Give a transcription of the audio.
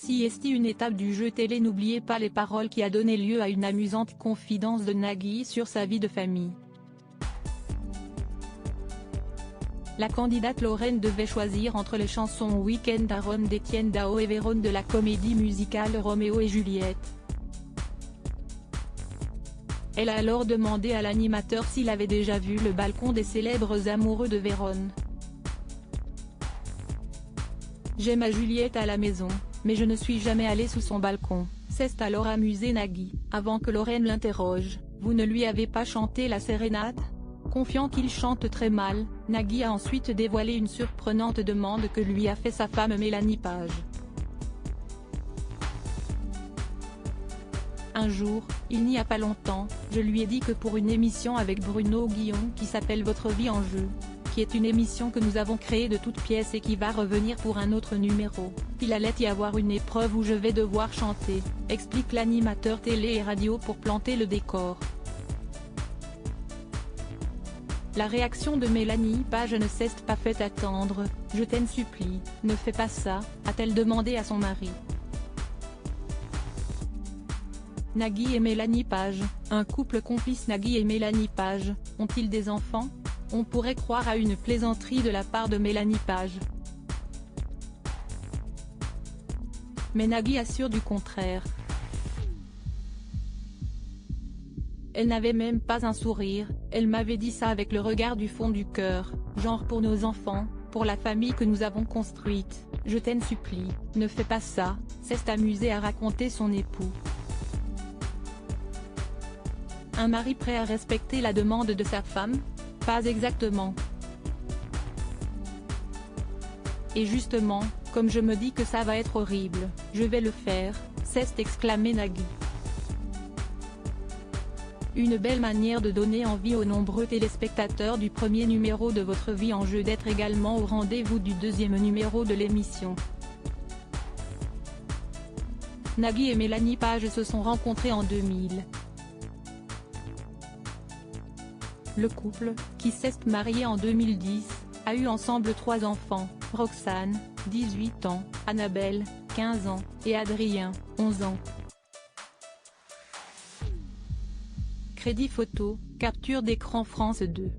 Voici une étape du jeu télé. N'oubliez pas les paroles qui a donné lieu à une amusante confidence de Nagui sur sa vie de famille. La candidate Lorraine devait choisir entre les chansons Weekend à Rome d'Étienne Dao et Vérone de la comédie musicale Roméo et Juliette. Elle a alors demandé à l'animateur s'il avait déjà vu le balcon des célèbres amoureux de Vérone. J'ai ma Juliette à la maison, mais je ne suis jamais allé sous son balcon, s'est alors amusé Nagui, avant que Lorraine l'interroge. Vous ne lui avez pas chanté la sérénade ? Confiant qu'il chante très mal, Nagui a ensuite dévoilé une surprenante demande que lui a fait sa femme Mélanie Page. Un jour, il n'y a pas longtemps, je lui ai dit que pour une émission avec Bruno Guillon qui s'appelle Votre vie en jeu, qui est une émission que nous avons créée de toutes pièces et qui va revenir pour un autre numéro, il allait y avoir une épreuve où je vais devoir chanter, explique l'animateur télé et radio pour planter le décor. La réaction de Mélanie Page ne s'est pas fait attendre. Je t'en supplie, ne fais pas ça, a-t-elle demandé à son mari. Nagui et Mélanie Page, un couple complice. Nagui et Mélanie Page, ont-ils des enfants? On pourrait croire à une plaisanterie de la part de Mélanie Page. Mais Nagui assure du contraire. Elle n'avait même pas un sourire, elle m'avait dit ça avec le regard du fond du cœur, genre pour nos enfants, pour la famille que nous avons construite, je t'en supplie, ne fais pas ça, s'est amusé à raconter son époux. Un mari prêt à respecter la demande de sa femme? Pas exactement. Et justement, comme je me dis que ça va être horrible, je vais le faire, s'est exclamé Nagui. Une belle manière de donner envie aux nombreux téléspectateurs du premier numéro de Votre vie en jeu d'être également au rendez-vous du deuxième numéro de l'émission. Nagui et Mélanie Page se sont rencontrés en 2000. Le couple, qui s'est marié en 2010, a eu ensemble 3 enfants, Roxane, 18 ans, Annabelle, 15 ans, et Adrien, 11 ans. Crédit photo, capture d'écran France 2.